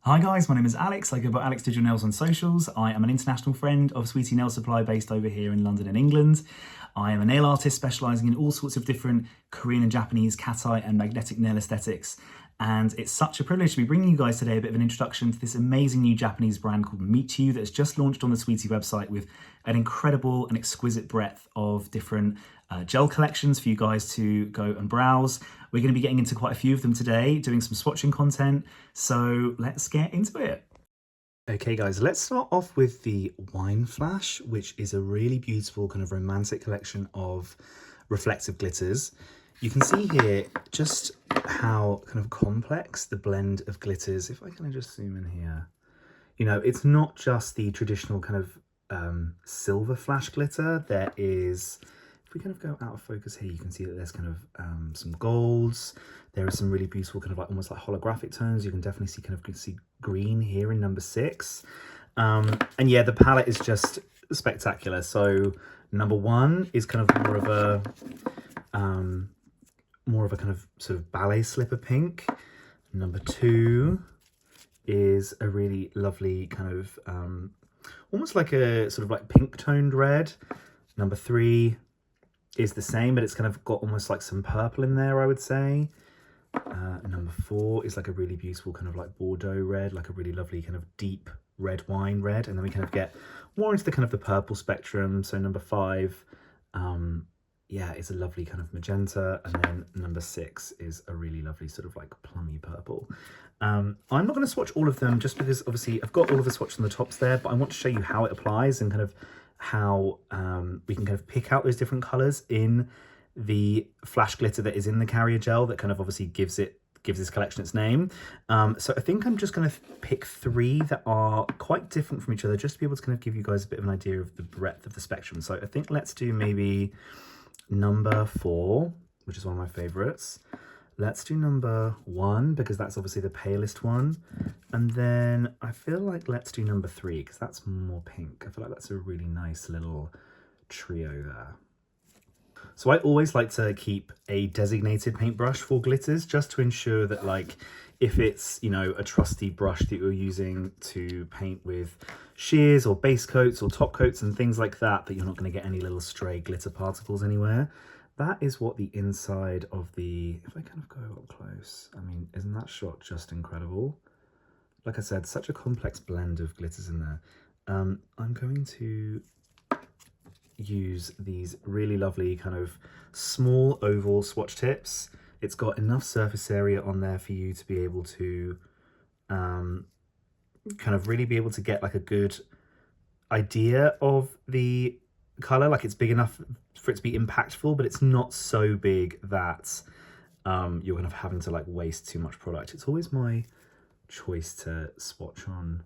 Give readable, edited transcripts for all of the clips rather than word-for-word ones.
Hi guys, my name is Alex. I go by Alex Digital Nails on socials. I am an international friend of Sweetie Nail Supply based over here in London and England. I am a nail artist specialising in all sorts of different Korean and Japanese Cateye and magnetic nail aesthetics. And it's such a privilege to be bringing you guys today a bit of an introduction to this amazing new Japanese brand called Meet You that has just launched on the Sweetie website with an incredible and exquisite breadth of different gel collections for you guys to go and browse. We're going to be getting into quite a few of them today, doing some swatching content. So let's get into it. Okay guys, let's start off with the Wine Flash, which is a really beautiful kind of romantic collection of reflective glitters. You can see here just how kind of complex the blend of glitters. If I kind of just zoom in here, you know, it's not just the traditional kind of silver flash glitter. There is, if we kind of go out of focus here, you can see that there's kind of some golds. There are some really beautiful kind of like almost like holographic tones. You can definitely see kind of see green here in number 6. And yeah, the palette is just spectacular. So number 1 is kind of more of a kind of sort of ballet slipper pink. Number 2 is a really lovely kind of almost like a sort of like pink toned red. Number 3 is the same, but it's kind of got almost like some purple in there, I would say. Number 4 is like a really beautiful kind of like Bordeaux red, like a really lovely kind of deep red wine red. And then we kind of get more into the kind of the purple spectrum. So number 5, yeah, it's a lovely kind of magenta. And then number 6 is a really lovely sort of like plummy purple. I'm not going to swatch all of them just because obviously I've got all of the swatches on the tops there, but I want to show you how it applies and kind of how we can kind of pick out those different colors in the flash glitter that is in the carrier gel that kind of obviously gives this collection its name. So I think I'm just going to pick 3 that are quite different from each other just to be able to kind of give you guys a bit of an idea of the breadth of the spectrum. So I think let's do maybe number 4, which is one of my favorites. Let's do number 1 because that's obviously the palest one. And then I feel like let's do number 3 because that's more pink. I feel like that's a really nice little trio there. So I always like to keep a designated paintbrush for glitters just to ensure that, like, if it's, you know, a trusty brush that you're using to paint with shears or base coats or top coats and things like that, that you're not going to get any little stray glitter particles anywhere. That is what the inside of the, if I kind of go up close, I mean, isn't that shot just incredible? Like I said, such a complex blend of glitters in there. I'm going to use these really lovely kind of small oval swatch tips. It's got enough surface area on there for you to be able to kind of really be able to get like a good idea of the color. Like it's big enough for it to be impactful, but it's not so big that you're kind of having to like waste too much product. It's always my choice to swatch on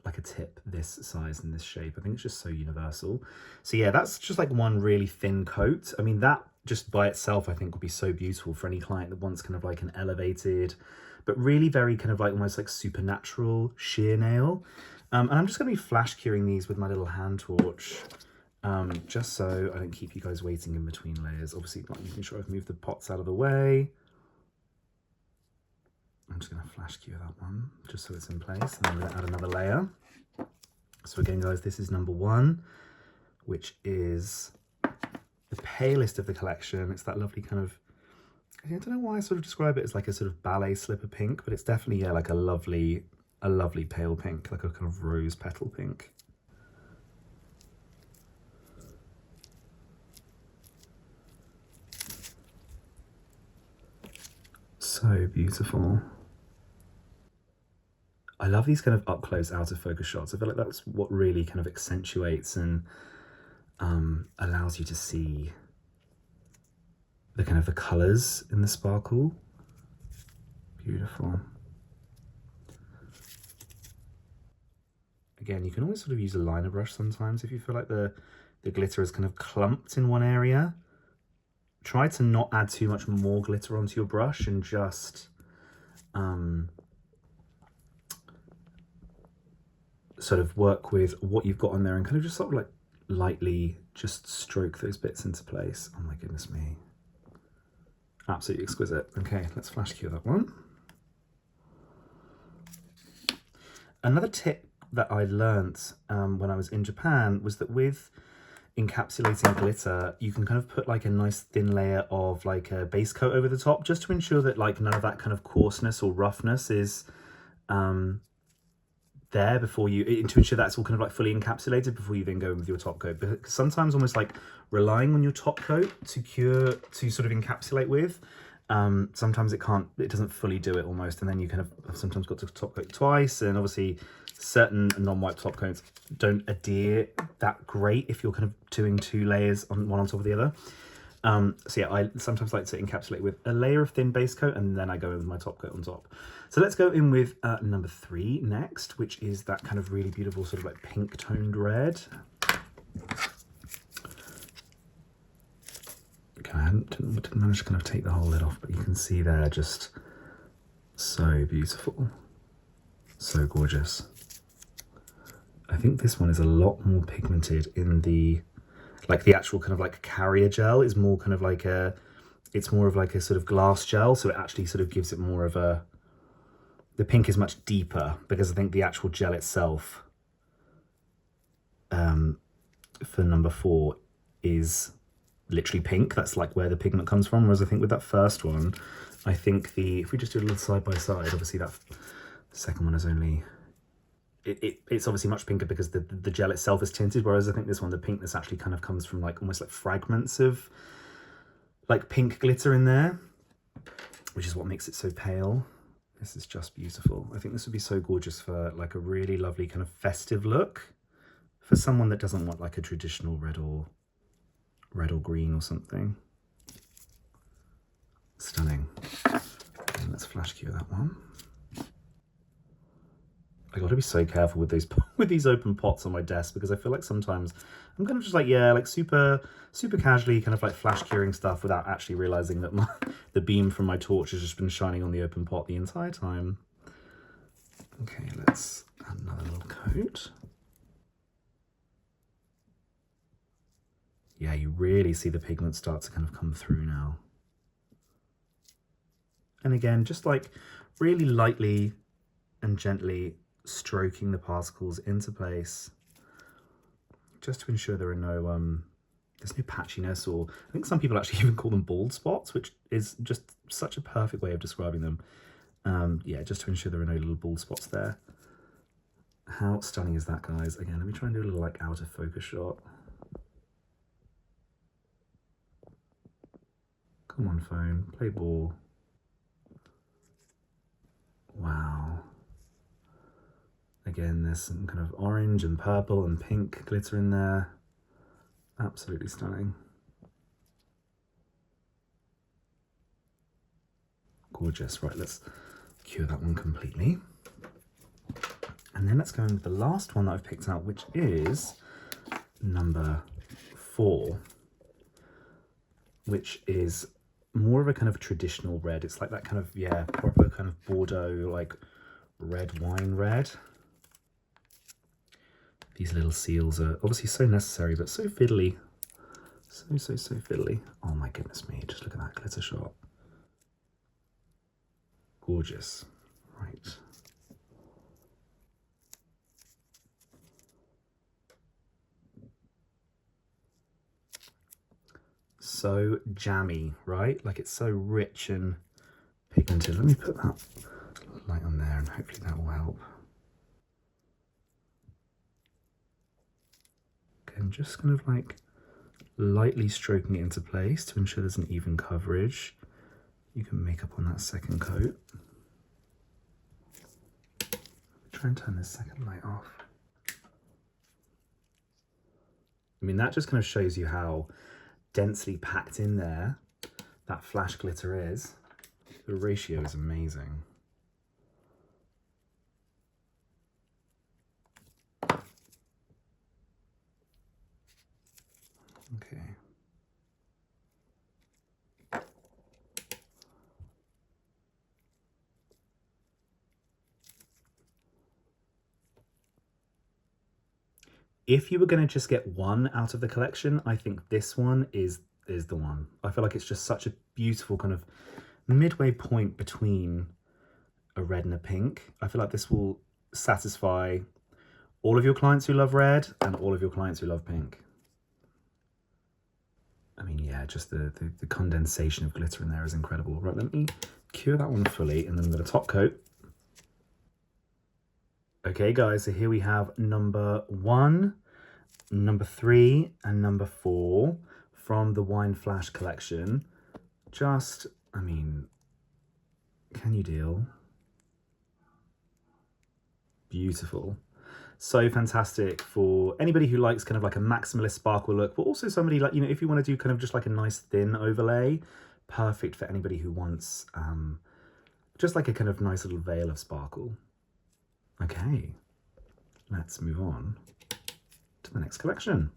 like a tip this size and this shape. I think it's just so universal. So yeah, that's just like one really thin coat. I mean, that just by itself I think would be so beautiful for any client that wants kind of like an elevated but really very kind of like almost like supernatural sheer nail. And I'm just going to be flash curing these with my little hand torch, just so I don't keep you guys waiting in between layers. Obviously, like making sure I've moved the pots out of the way. I'm just going to flash cure that one, just so it's in place. And then I'm going to add another layer. So again, guys, this is number 1, which is the palest of the collection. It's that lovely kind of, I don't know why I sort of describe it as like a sort of ballet slipper pink, but it's definitely, yeah, like a lovely pale pink, like a kind of rose petal pink. So beautiful. I love these kind of up close, out of focus shots. I feel like that's what really kind of accentuates and allows you to see the kind of the colors in the sparkle. Beautiful. Again, you can always sort of use a liner brush sometimes if you feel like the glitter is kind of clumped in one area. Try to not add too much more glitter onto your brush and just sort of work with what you've got on there and kind of just sort of like lightly just stroke those bits into place. Oh my goodness me. Absolutely exquisite. Okay, let's flash cure that one. Another tip that I learnt when I was in Japan was that with encapsulating glitter, you can kind of put like a nice thin layer of like a base coat over the top, just to ensure that like none of that kind of coarseness or roughness is there before you, to ensure that's all kind of like fully encapsulated before you then go in with your top coat. Because sometimes almost like relying on your top coat to sort of encapsulate with, sometimes it doesn't fully do it almost, and then you kind of sometimes got to top coat twice, and obviously certain non-wipe top coats don't adhere that great if you're kind of doing two layers on one on top of the other. So yeah, I sometimes like to encapsulate with a layer of thin base coat, and then I go in with my top coat on top. So let's go in with number 3 next, which is that kind of really beautiful sort of like pink toned red. Okay, I didn't manage to kind of take the whole lid off, but you can see there, just so beautiful, so gorgeous. I think this one is a lot more pigmented in the, like the actual kind of like carrier gel is more kind of like it's more of like a sort of glass gel, so it actually sort of gives it more of a, the pink is much deeper because I think the actual gel itself for number 4 is literally pink. That's like where the pigment comes from, whereas I think with that first one, I think if we just do a little side by side, obviously that second one is only, it's obviously much pinker because the gel itself is tinted, whereas I think this one, the pinkness actually kind of comes from like almost like fragments of like pink glitter in there, which is what makes it so pale. This is just beautiful. I think this would be so gorgeous for like a really lovely kind of festive look for someone that doesn't want like a traditional red or green or something. Stunning. And let's flash cure that one. I got to be so careful with these open pots on my desk, because I feel like sometimes I'm kind of just like, yeah, like super casually kind of like flash curing stuff without actually realizing that the beam from my torch has just been shining on the open pot the entire time. Okay, let's add another little coat. Yeah, you really see the pigment start to kind of come through now. And again, just like really lightly and gently stroking the particles into place, just to ensure there are no there's no patchiness, or I think some people actually even call them bald spots, which is just such a perfect way of describing them. Yeah, just to ensure there are no little bald spots there. How stunning is that, guys? Again, let me try and do a little like out of focus shot. Come on, phone, play ball. Wow. Again, there's some kind of orange and purple and pink glitter in there. Absolutely stunning. Gorgeous. Right, let's cure that one completely. And then let's go in with the last one that I've picked out, which is number 4, which is more of a kind of traditional red. It's like that kind of, yeah, proper kind of Bordeaux, like red wine red. These little seals are obviously so necessary, but so fiddly. So fiddly. Oh my goodness me, just look at that glitter shot. Gorgeous. Right. So jammy, right? Like it's so rich and pigmented. Let me put that light on there and hopefully that will help. Again, just kind of like lightly stroking it into place to ensure there's an even coverage. You can make up on that second coat. Try and turn this second light off. I mean, that just kind of shows you how densely packed in there that flash glitter is. The ratio is amazing. Okay. If you were going to just get one out of the collection, I think this one is the one. I feel like it's just such a beautiful kind of midway point between a red and a pink. I feel like this will satisfy all of your clients who love red and all of your clients who love pink. I mean, yeah, just the condensation of glitter in there is incredible. Right, let me cure that one fully and then I'm going to top coat. Okay, guys, so here we have number 1, number 3, and number 4 from the Wine Flash collection. Just, I mean, can you deal? Beautiful. So fantastic for anybody who likes kind of like a maximalist sparkle look, but also somebody like, you know, if you want to do kind of just like a nice thin overlay, perfect for anybody who wants just like a kind of nice little veil of sparkle. Okay, let's move on to the next collection.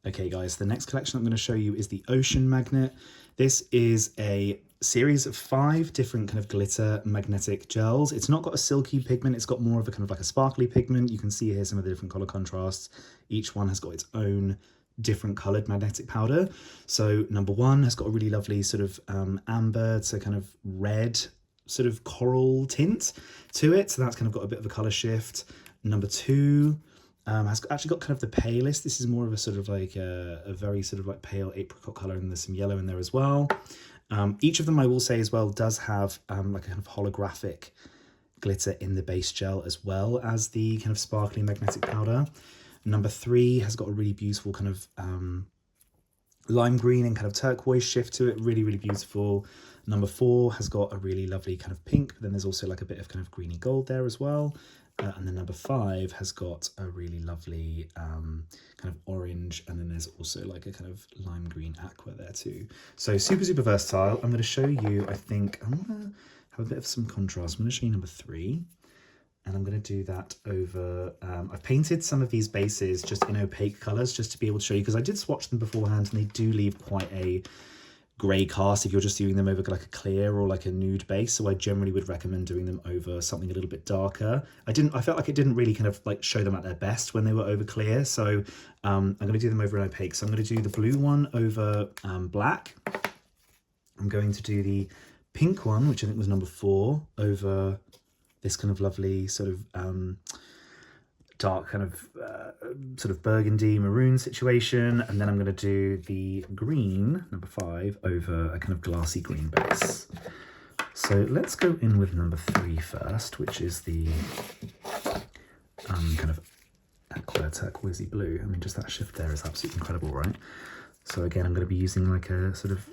Okay guys, the next collection I'm going to show you is the Ocean Magnet. This is a series of 5 different kind of glitter magnetic gels. It's not got a silky pigment, it's got more of a kind of like a sparkly pigment. You can see here some of the different color contrasts. Each one has got its own different colored magnetic powder. So number 1 has got a really lovely sort of amber to kind of red sort of coral tint to it. So that's kind of got a bit of a color shift. Number 2 has actually got kind of the palest. This is more of a sort of like a very sort of like pale apricot color, and there's some yellow in there as well. Each of them, I will say as well, does have like a kind of holographic glitter in the base gel as well as the kind of sparkly magnetic powder. Number 3 has got a really beautiful kind of lime green and kind of turquoise shift to it. Really, really beautiful. Number 4 has got a really lovely kind of pink, but then there's also like a bit of kind of greeny gold there as well. And then number 5 has got a really lovely kind of orange, and then there's also like a kind of lime green aqua there too. So super, super versatile. I'm going to show you, I think, I want to have a bit of some contrast. I'm going to show you number 3, and I'm going to do that over, I've painted some of these bases just in opaque colors just to be able to show you, because I did swatch them beforehand and they do leave quite a grey cast if you're just doing them over like a clear or like a nude base. So I generally would recommend doing them over something a little bit darker. I felt like it didn't really kind of like show them at their best when they were over clear. So I'm going to do them over an opaque. So I'm going to do the blue one over black. I'm going to do the pink one, which I think was number 4, over this kind of lovely sort of dark kind of sort of burgundy maroon situation, and then I'm going to do the green, number 5, over a kind of glassy green base. So let's go in with number 3 first, which is the kind of aqua turquoisey blue. I mean, just that shift there is absolutely incredible, right? So again, I'm going to be using like a sort of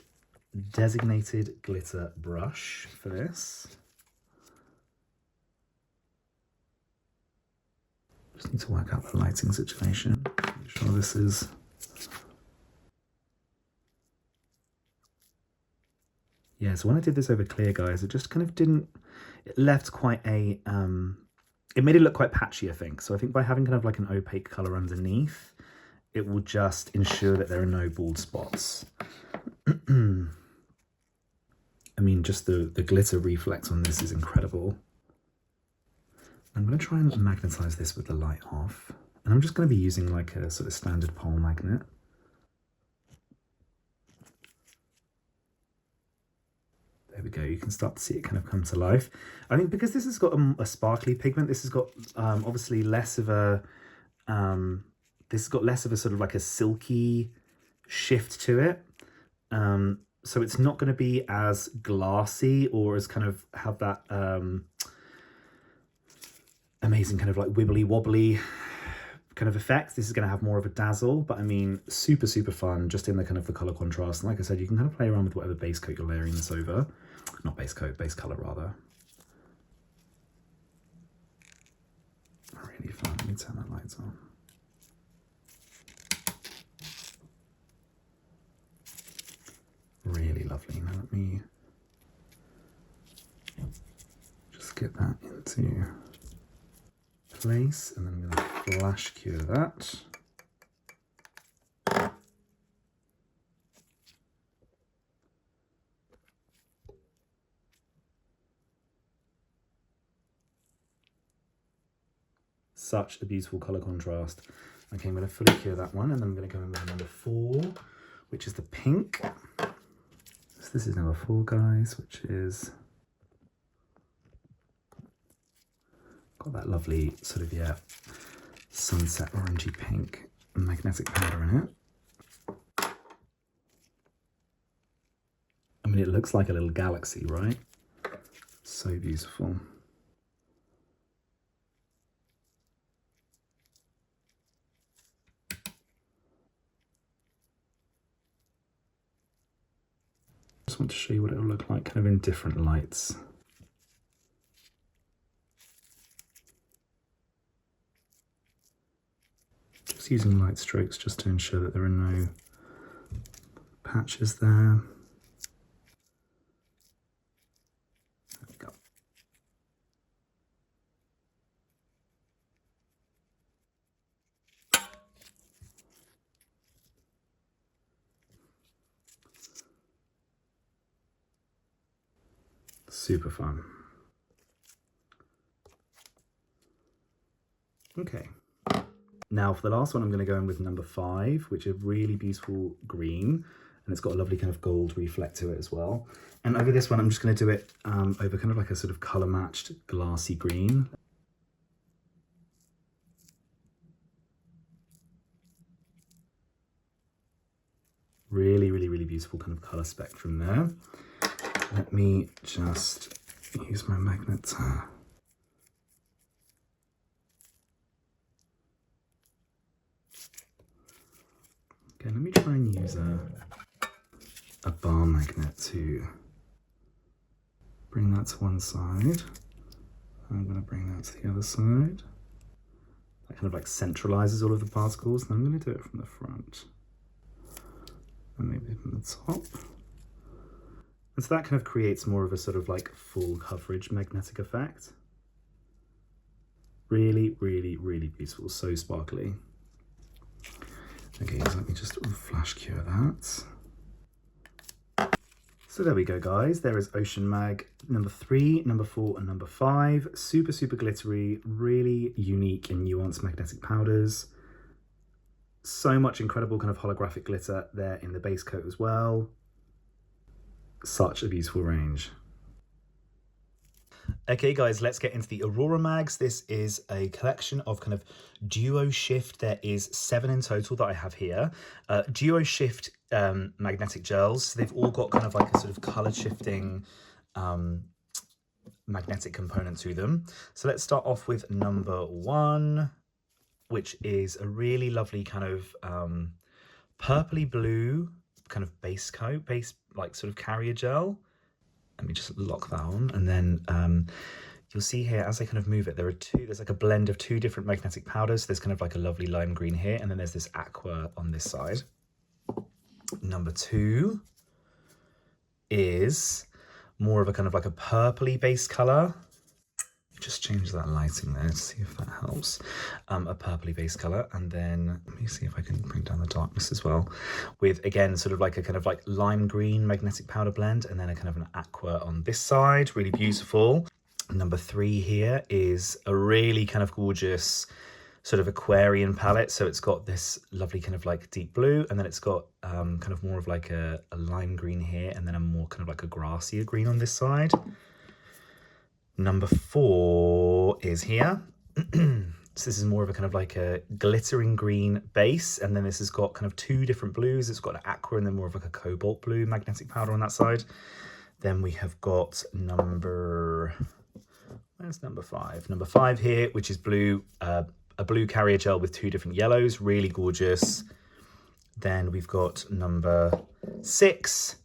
designated glitter brush for this. Just need to work out the lighting situation. Make sure this is... Yeah, so when I did this over clear, guys, it just kind of didn't... It left quite a... It made it look quite patchy, I think. So I think by having kind of like an opaque colour underneath, it will just ensure that there are no bald spots. I mean, just the glitter reflex on this is incredible. I'm going to try and magnetize this with the light off, and I'm just going to be using like a sort of standard pole magnet. There we go, you can start to see it kind of come to life. I think because this has got a sparkly pigment, this has got obviously less of a, this has got less of a sort of like a silky shift to it. So it's not going to be as glassy or as kind of have that amazing kind of like wibbly wobbly kind of effect. This is going to have more of a dazzle, but I mean, super, super fun just in the kind of the color contrast. And like I said, you can kind of play around with whatever base coat you're layering this over. Not base coat, base color rather. Really fun. Let me turn that lights on. Really lovely. Now let me just get that into place, and then I'm going to flash cure that. Such a beautiful colour contrast. Okay, I'm going to fully cure that one, and then I'm going to go in with number 4, which is the pink. So this is number 4, guys, which is Got that lovely sort of, yeah, sunset orangey pink magnetic powder in it. I mean, it looks like a little galaxy, right? So beautiful. Just want to show you what it will look like kind of in different lights. Just using light strokes just to ensure that there are no patches there. There we go. Super fun. Okay. Now for the last one, I'm going to go in with number 5, which is a really beautiful green, and it's got a lovely kind of gold reflect to it as well. And over this one, I'm just going to do it over kind of like a sort of colour matched glassy green. Really, really, really beautiful kind of colour spectrum there. Let me just use my magnet. Okay, let me try and use a bar magnet to bring that to one side. I'm going to bring that to the other side. That kind of like centralizes all of the particles. And I'm going to do it from the front. And maybe from the top. And so that kind of creates more of a sort of like full coverage magnetic effect. Really, really, really beautiful. So sparkly. Okay, so let me just flash cure that. So there we go, guys. There is Ocean Mag number 3, number 4, and number 5. Super, super glittery, really unique and nuanced magnetic powders. So much incredible kind of holographic glitter there in the base coat as well. Such a beautiful range. Okay guys, let's get into the Aurora mags. This is a collection of kind of duo shift. There is 7 in total that I have here. Duo shift magnetic gels. So they've all got kind of like a sort of color shifting magnetic component to them. So let's start off with number 1, which is a really lovely kind of purpley blue kind of base coat, like sort of carrier gel. Let me just lock that on, and then you'll see here as I kind of move it, there's like a blend of 2 different magnetic powders. There's kind of like a lovely lime green here, and then there's this aqua on this side. Number 2 is more of a kind of like a purpley base color. Just change that lighting there to see if that helps. A purpley base color, and then let me see if I can bring down the darkness as well, with again sort of like a kind of like lime green magnetic powder blend, and then a kind of an aqua on this side. Really beautiful. Number 3 here is a really kind of gorgeous sort of Aquarian palette. So it's got this lovely kind of like deep blue, and then it's got kind of more of like a lime green here, and then a more kind of like a grassier green on this side. Number 4 is here. So this is more of a kind of like a glittering green base, and then this has got kind of 2 different blues. It's got an aqua and then more of like a cobalt blue magnetic powder on that side. Then we have got where's number 5? Number 5 here, which is blue, a blue carrier gel with 2 different yellows, really gorgeous. Then we've got number 6,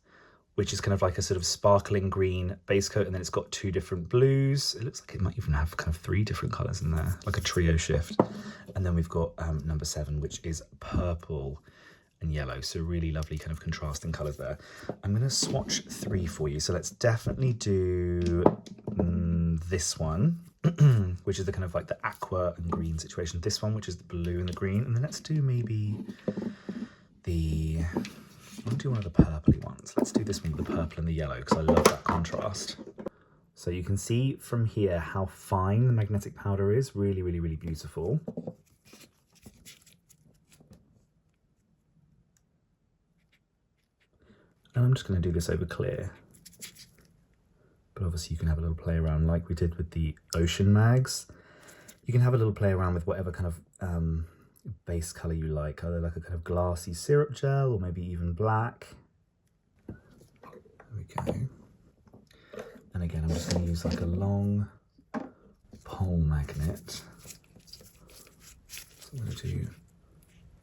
which is kind of like a sort of sparkling green base coat, and then it's got 2 different blues. It looks like it might even have kind of 3 different colors in there, like a trio shift. And then we've got number 7, which is purple and yellow. So really lovely kind of contrasting colors there. I'm gonna swatch 3 for you. So let's definitely do this one, which is the kind of like the aqua and green situation. This one, which is the blue and the green. And then let's do maybe I'll do one of the purpley ones. Let's do this one with the purple and the yellow, because I love that contrast. So you can see from here how fine the magnetic powder is. Really, really, really beautiful. And I'm just going to do this over clear. But obviously you can have a little play around like we did with the Ocean mags. You can have a little play around with whatever kind of base color you like, either like a kind of glassy syrup gel or maybe even black. There we go. And again, I'm just going to use like a long pole magnet. So I'm going to do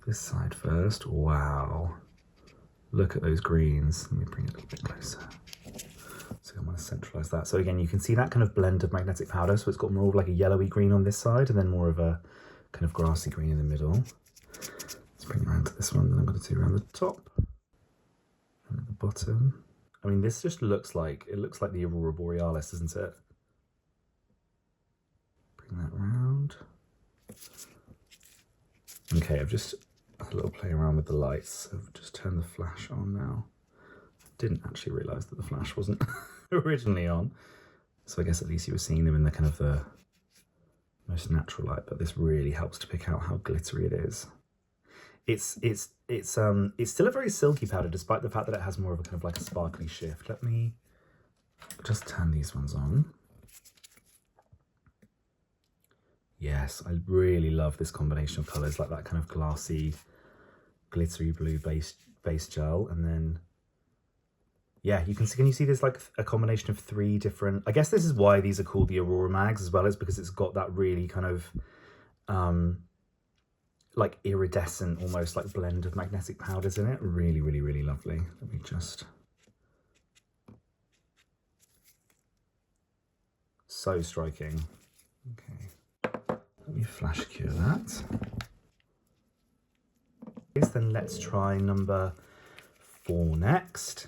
this side first. Wow. Look at those greens. Let me bring it a little bit closer. So I'm going to centralize that. So again, you can see that kind of blend of magnetic powder. So it's got more of like a yellowy green on this side and then more of a kind of grassy green in the middle. Let's bring it around to this one. Then I'm going to do around the top and at the bottom. I mean, this just looks like, it looks like the Aurora Borealis, doesn't it? Bring that around. Okay, I've just had a little play around with the lights. So I've just turned the flash on now. I didn't actually realise that the flash wasn't originally on. So I guess at least you were seeing them in the kind of the most natural light, but this really helps to pick out how glittery it is. It's still a very silky powder, despite the fact that it has more of a kind of like a sparkly shift. Let me just turn these ones on. Yes, I really love this combination of colours, like that kind of glassy, glittery blue base gel, and then yeah, can you see there's like a combination of 3 different, I guess this is why these are called the Aurora Mags as well, is because it's got that really kind of like iridescent, almost like blend of magnetic powders in it. Really, really, really lovely. Let me just, so striking. Okay, let me flash cure that. Then let's try number 4 next,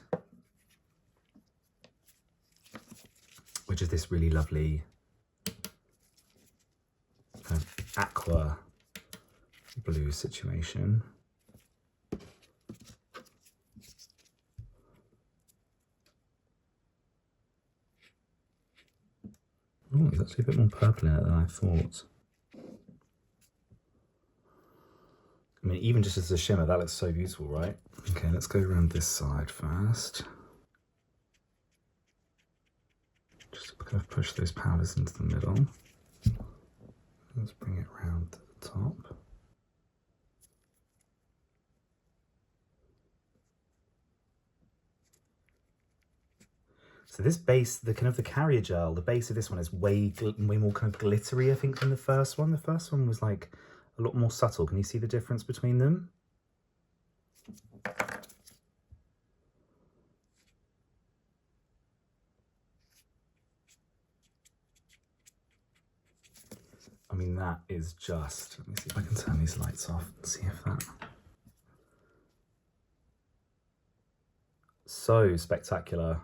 which is this really lovely kind of aqua blue situation. Oh, there's actually a bit more purple in it than I thought. I mean, even just as a shimmer, that looks so beautiful, right? Okay, let's go around this side first. Just kind of push those powders into the middle. Let's bring it round to the top. So this base, the kind of the carrier gel, the base of this one is way more kind of glittery, I think, than the first one. The first one was like a lot more subtle. Can you see the difference between them? I mean, that is just, let me see if I can turn these lights off and see if that, so spectacular.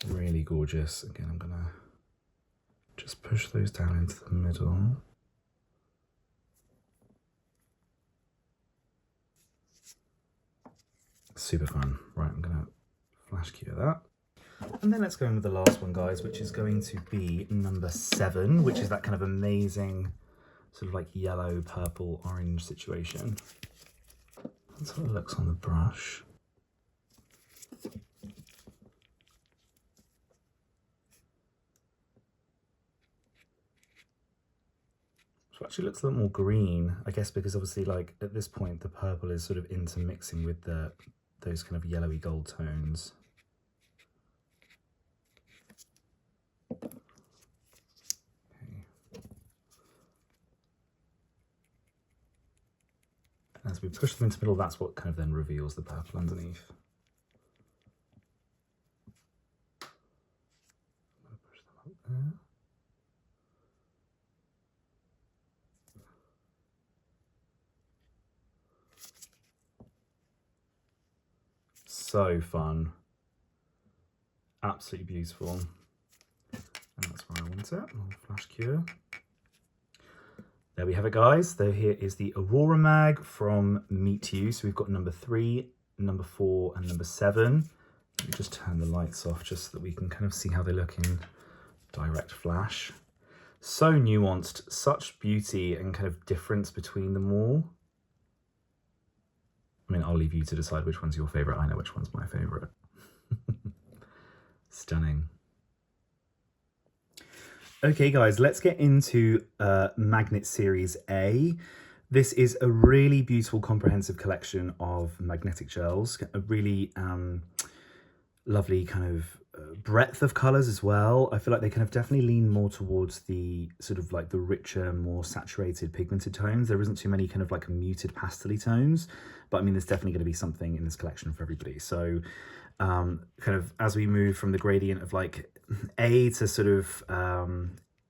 Really gorgeous. Again, I'm gonna just push those down into the middle. Super fun. Right, I'm gonna flash cure that. And then let's go in with the last one, guys, which is going to be number 7, which is that kind of amazing sort of like yellow, purple, orange situation. That's how it looks on the brush. So it actually looks a lot more green, I guess, because obviously, like, at this point, the purple is sort of intermixing with those kind of yellowy gold tones. Okay. And as we push them into the middle, that's what kind of then reveals the purple underneath. I'm going to push them up there. So fun, absolutely beautiful, and that's where I want it. I'll flash cure. There we have it, guys. There, here is the Aurora Mag from Meet You. So we've got number 3, number 4, and number 7. Let me just turn the lights off just so that we can kind of see how they look in direct flash. So nuanced, such beauty and kind of difference between them all. I mean, I'll leave you to decide which one's your favourite. I know which one's my favourite. Stunning. Okay guys, let's get into Magnet Series A. This is a really beautiful comprehensive collection of magnetic gels, a really lovely kind of breadth of colors as well. I feel like they kind of definitely lean more towards the sort of like the richer, more saturated pigmented tones. There isn't too many kind of like muted pastel tones, but I mean, there's definitely going to be something in this collection for everybody. So kind of as we move from the gradient of like A to sort of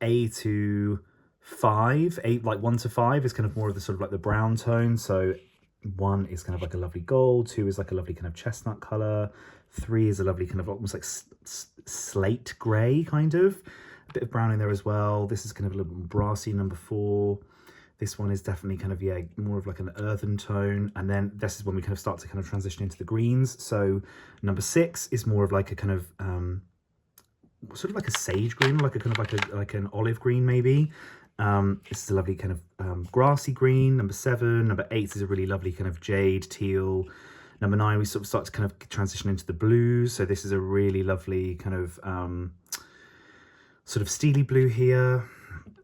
A to 5, 8, like 1 to 5 is kind of more of the sort of like the brown tone. So 1 is kind of like a lovely gold, 2 is like a lovely kind of chestnut color, 3 is a lovely kind of almost like slate gray kind of, a bit of brown in there as well. This is kind of a little bit more brassy, number 4. This one is definitely kind of, yeah, more of like an earthen tone. And then this is when we kind of start to kind of transition into the greens. So number 6 is more of like a kind of, sort of like a sage green, like a kind of like an olive green maybe. This is a lovely kind of grassy green. Number 7, number 8 is a really lovely kind of jade teal. Number 9, we sort of start to kind of transition into the blues. So this is a really lovely kind of sort of steely blue here.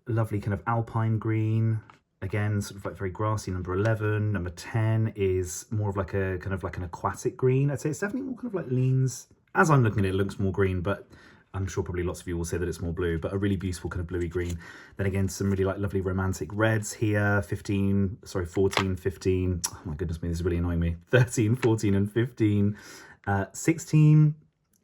Lovely kind of alpine green. Again, sort of like very grassy, number 11. Number 10 is more of like a kind of like an aquatic green. I'd say it's definitely more kind of like leans, as I'm looking at it, it looks more green, but I'm sure probably lots of you will say that it's more blue, but a really beautiful kind of bluey green. Then again, some really like lovely romantic reds here, 14, 15. Oh my goodness me, this is really annoying me. 13, 14 and 15. 16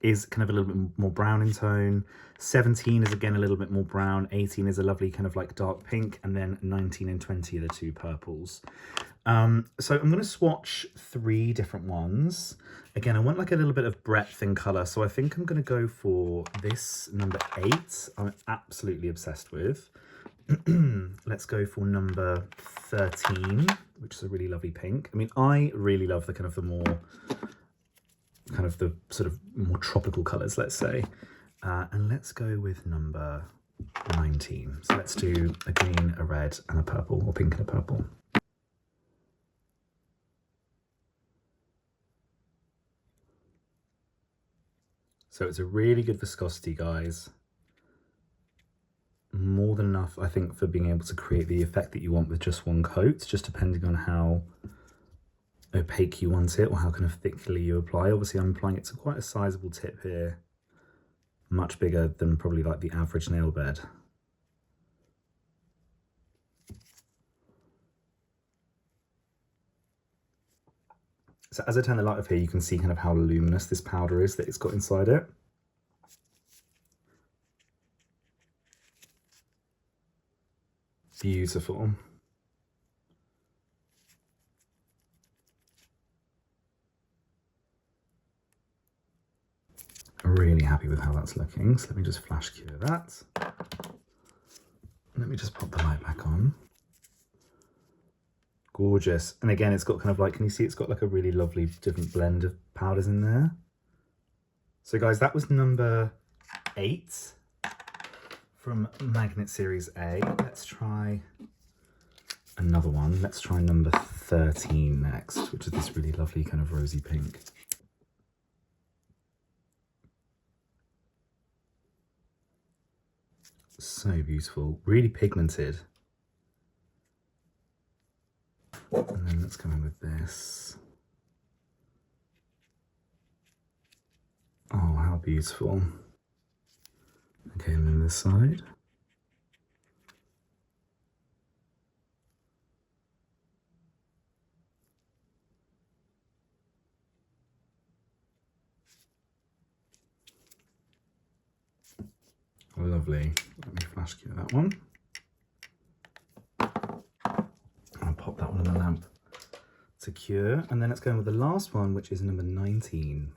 is kind of a little bit more brown in tone. 17 is again a little bit more brown. 18 is a lovely kind of like dark pink. And then 19 and 20 are the 2 purples. So I'm going to swatch 3 different ones. Again, I want like a little bit of breadth in color. So I think I'm going to go for this number 8. I'm absolutely obsessed with. Let's go for number 13, which is a really lovely pink. I mean, I really love the kind of the more kind of the sort of more tropical colors, let's say. And let's go with number 19. So let's do a green, a red and a purple, or pink and a purple. So it's a really good viscosity, guys. More than enough, I think, for being able to create the effect that you want with just one coat, just depending on how opaque you want it or how kind of thickly you apply. Obviously, I'm applying it to quite a sizable tip here, much bigger than probably like the average nail bed. So as I turn the light off here, you can see kind of how luminous this powder is that it's got inside it. Beautiful. Really happy with how that's looking. So let me just flash cure that. Let me just pop the light back on. Gorgeous. And again, it's got kind of like, can you see it's got like a really lovely different blend of powders in there. So guys, that was number 8 from Magnet Series A. Let's try another one. Let's try number 13 next, which is this really lovely kind of rosy pink. So beautiful, really pigmented. And then let's come in with this. Oh, how beautiful. Okay, and then this side. Lovely. Let me flash cure that one. I'll pop that one in the lamp to cure. And then let's go in with the last one, which is number 19.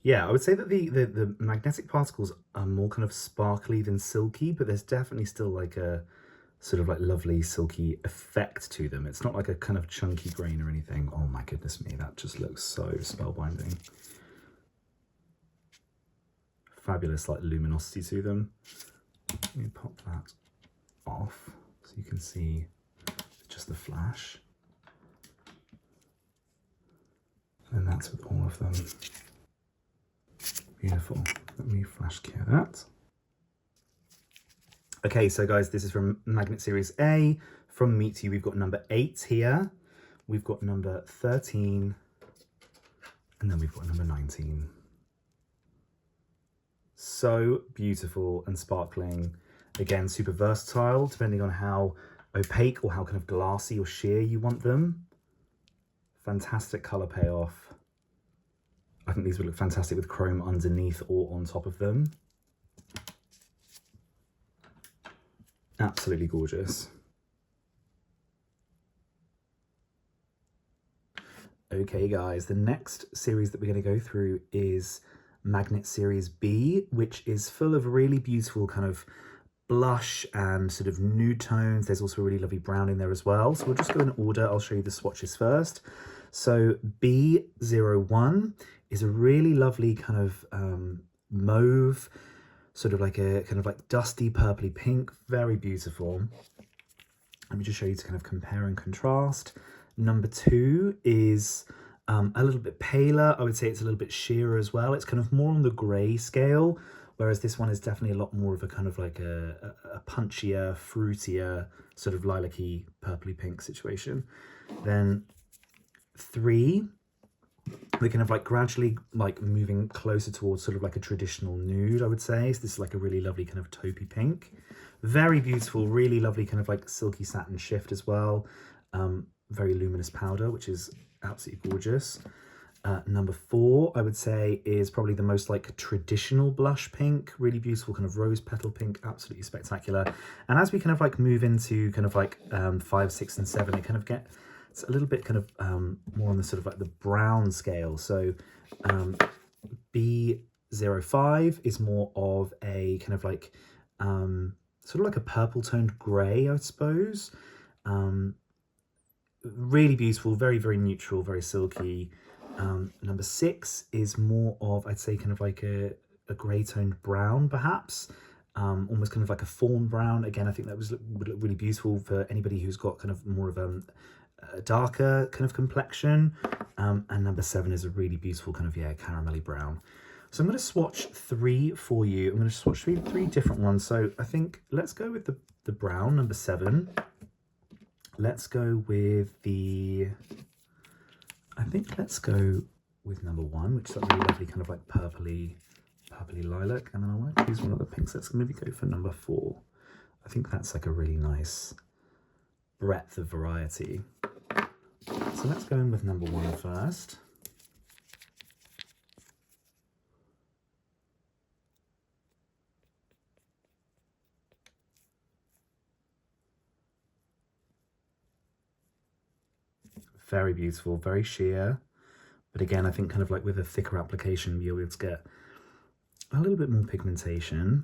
Yeah, I would say that the magnetic particles are more kind of sparkly than silky, but there's definitely still like a sort of like lovely silky effect to them. It's not like a kind of chunky grain or anything. Oh my goodness me, that just looks so spellbinding. Fabulous like luminosity to them. Let me pop that off so you can see just the flash. And that's with all of them. Beautiful. Let me flash cure that. Okay, so guys, this is from Magnet Series A. From Meet You, we've got number 8 here. We've got number 13. And then we've got number 19. So beautiful and sparkling. Again, super versatile, depending on how opaque or how kind of glassy or sheer you want them. Fantastic color payoff. I think these would look fantastic with chrome underneath or on top of them. Absolutely gorgeous. Okay guys, the next series that we're going to go through is Magnet Series B, which is full of really beautiful kind of blush and sort of nude tones. There's also a really lovely brown in there as well. So we'll just go in order. I'll show you the swatches first. So B01 is a really lovely kind of mauve, sort of like a kind of like dusty purpley pink, very beautiful. Let me just show you to kind of compare and contrast. Number 2 is a little bit paler. I would say it's a little bit sheerer as well. It's kind of more on the grey scale, whereas this one is definitely a lot more of a kind of like a punchier, fruitier, sort of lilac-y, purpley pink situation. Then 3, we're kind of like gradually like moving closer towards sort of like a traditional nude, I would say. So this is like a really lovely kind of taupey pink. Very beautiful, really lovely kind of like silky satin shift as well. Very luminous powder, which is absolutely gorgeous. Number 4, I would say, is probably the most like traditional blush pink, really beautiful kind of rose petal pink, absolutely spectacular. And as we kind of like move into kind of like 5, 6, and 7, it kind of gets a little bit kind of more on the sort of like the brown scale. So B05 is more of a kind of like sort of like a purple toned grey, I suppose. Really beautiful, very, very neutral, very silky. Number 6 is more of, I'd say, kind of like a grey toned brown, perhaps. Almost kind of like a fawn brown. Again, I think that would look really beautiful for anybody who's got kind of more of a darker kind of complexion. And number 7 is a really beautiful kind of, yeah, caramelly brown. So I'm going to swatch 3 for you. I'm going to swatch three different ones. So I think let's go with the brown, number 7. Let's go with let's go with number 1, which is a really lovely kind of like purpley lilac. And then I want to choose one of the pinks. Let's maybe go for number 4. I think that's like a really nice breadth of variety. So let's go in with number 1 first. Very beautiful, very sheer. But again, I think kind of like with a thicker application, you'll be able to get a little bit more pigmentation.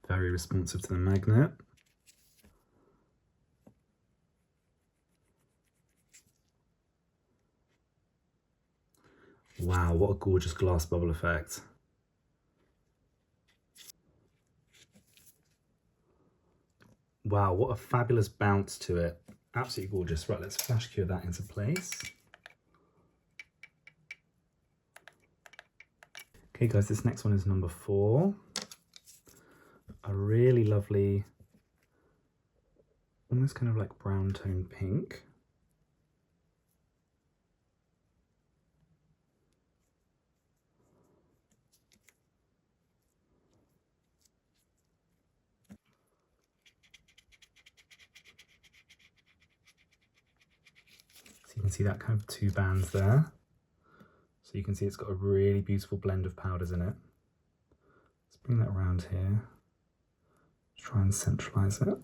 Very responsive to the magnet. Wow, what a gorgeous glass bubble effect. Wow, what a fabulous bounce to it. Absolutely gorgeous. Right, let's flash cure that into place. Okay guys, this next one is number 4. A really lovely, almost kind of like brown tone pink. So you can see that kind of 2 bands there. So you can see it's got a really beautiful blend of powders in it. Let's bring that around here. Try and centralize it.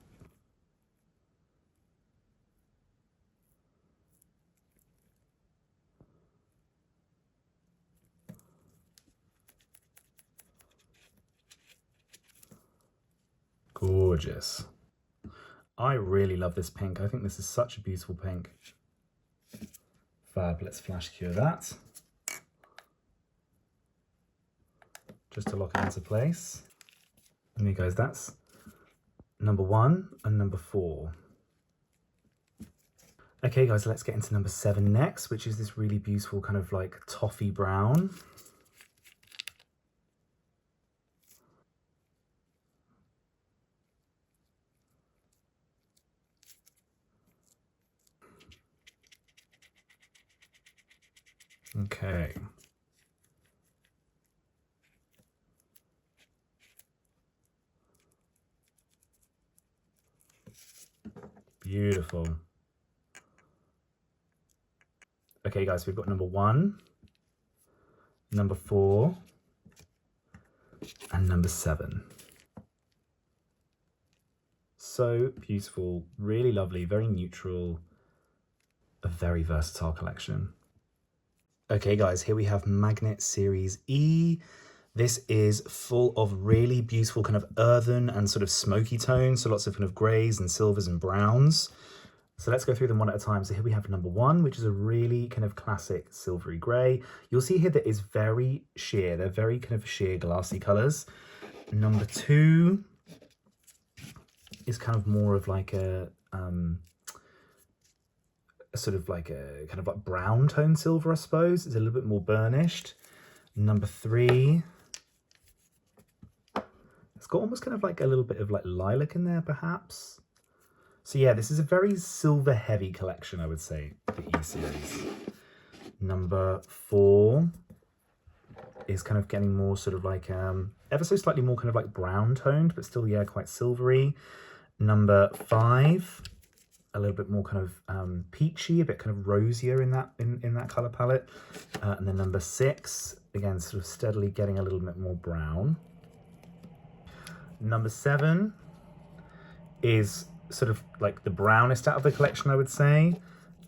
Gorgeous. I really love this pink. I think this is such a beautiful pink. Fab, let's flash cure that. Just to lock it into place. And there you guys, that's number 1 and number 4. Okay guys, let's get into number 7 next, which is this really beautiful kind of like toffee brown. Okay. Beautiful. Okay guys, we've got number 1, number 4, and number 7. So beautiful, really lovely, very neutral, a very versatile collection. Okay guys, here we have Magnet Series E. This is full of really beautiful kind of earthen and sort of smoky tones, so lots of kind of greys and silvers and browns. So let's go through them one at a time. So here we have number 1, which is a really kind of classic silvery grey. You'll see here that is very sheer. They're very kind of sheer glassy colours. Number 2 is kind of more of like a sort of like a kind of like brown tone silver, I suppose. It's a little bit more burnished. Number 3, it's got almost kind of like a little bit of like lilac in there, perhaps. So yeah, this is a very silver heavy collection, I would say, the E series. Number 4 is kind of getting more sort of like ever so slightly more kind of like brown toned, but still, yeah, quite silvery. Number 5, a little bit more kind of peachy, a bit kind of rosier in that color palette. And then number 6, again, sort of steadily getting a little bit more brown. Number 7 is sort of like the brownest out of the collection, I would say.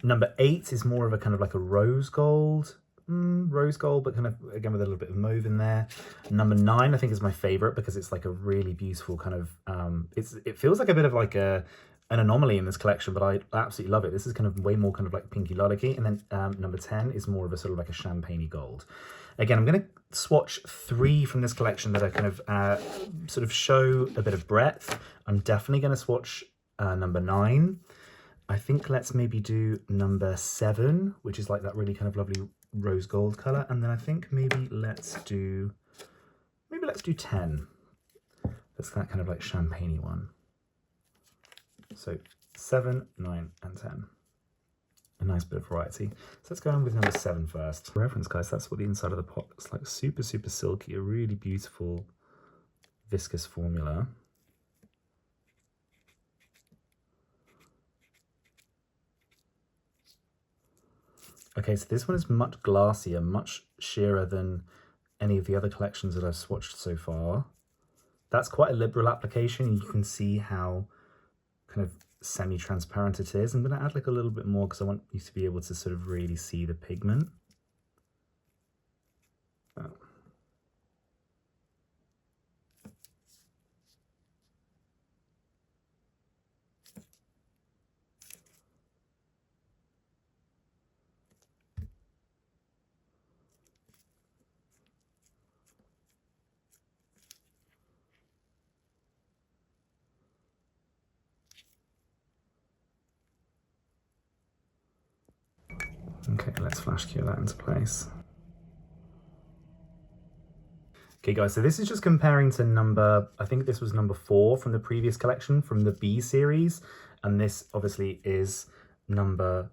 Number 8 is more of a kind of like a rose gold, but kind of, again, with a little bit of mauve in there. Number 9, I think, is my favorite because it's like a really beautiful kind of, it feels like a bit of like an anomaly in this collection, but I absolutely love it. This is kind of way more kind of like pinky lilac-y. And then number 10 is more of a sort of like a champagne-y gold. Again, I'm going to swatch 3 from this collection that are kind of sort of show a bit of breadth. I'm definitely going to swatch number 9. I think let's maybe do number 7, which is like that really kind of lovely rose gold color. And then I think maybe let's do 10. That's that kind of like champagne-y one. So 7, 9, and 10. A nice bit of variety. So let's go on with number 7 first. For reference, guys, that's what the inside of the pot looks like. Super, super silky, a really beautiful viscous formula. Okay, so this one is much glassier, much sheerer than any of the other collections that I've swatched so far. That's quite a liberal application. You can see how kind of semi-transparent it is. I'm going to add like a little bit more because I want you to be able to sort of really see the pigment. Oh. Okay, let's flash cure that into place. Okay guys, so this is just comparing to number, I think this was number 4 from the previous collection from the B series. And this obviously is number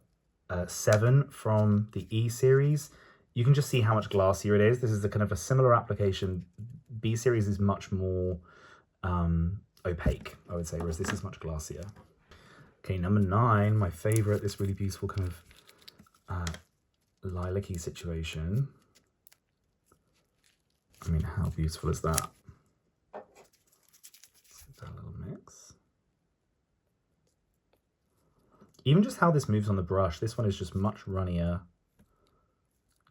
7 from the E series. You can just see how much glassier it is. This is a kind of a similar application. B series is much more opaque, I would say, whereas this is much glassier. Okay, number 9, my favorite, this really beautiful kind of lilac-y situation. I mean, how beautiful is that? Let's give that a little mix. Even just how this moves on the brush, this one is just much runnier.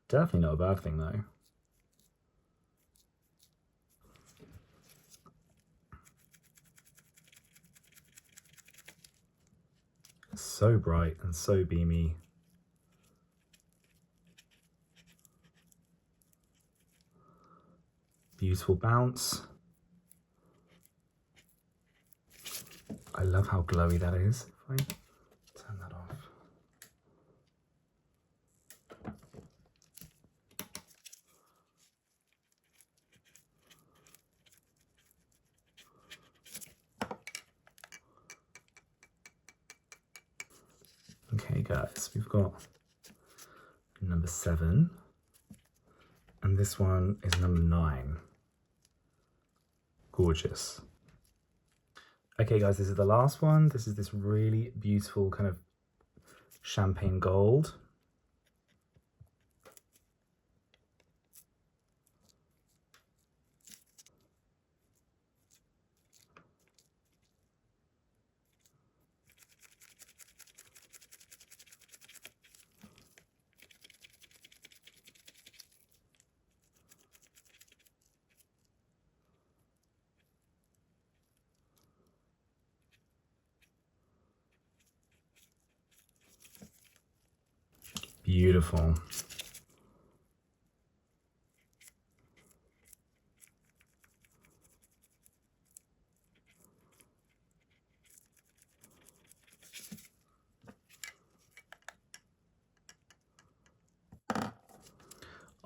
Definitely not a bad thing though. So bright and so beamy. Beautiful bounce. I love how glowy that is. If I turn that off. Okay guys, we've got number 7, and this one is number 9. Gorgeous. Okay guys, this is the last one. This is this really beautiful kind of champagne gold. Beautiful.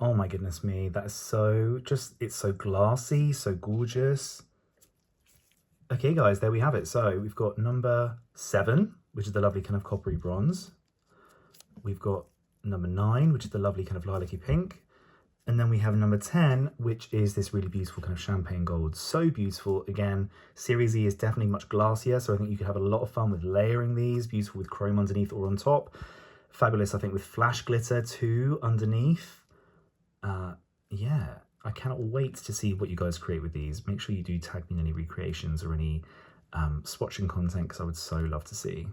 Oh my goodness me, that is so it's so glassy, so gorgeous. Okay guys, there we have it. So we've got number 7, which is the lovely kind of coppery bronze. We've got number 9, which is the lovely kind of lilac-y pink. And then we have number 10, which is this really beautiful kind of champagne gold. So beautiful. Again, Series E is definitely much glassier, so I think you could have a lot of fun with layering these. Beautiful with chrome underneath or on top. Fabulous, I think, with flash glitter too underneath. Yeah, I cannot wait to see what you guys create with these. Make sure you do tag me in any recreations or any swatching content, because I would so love to see.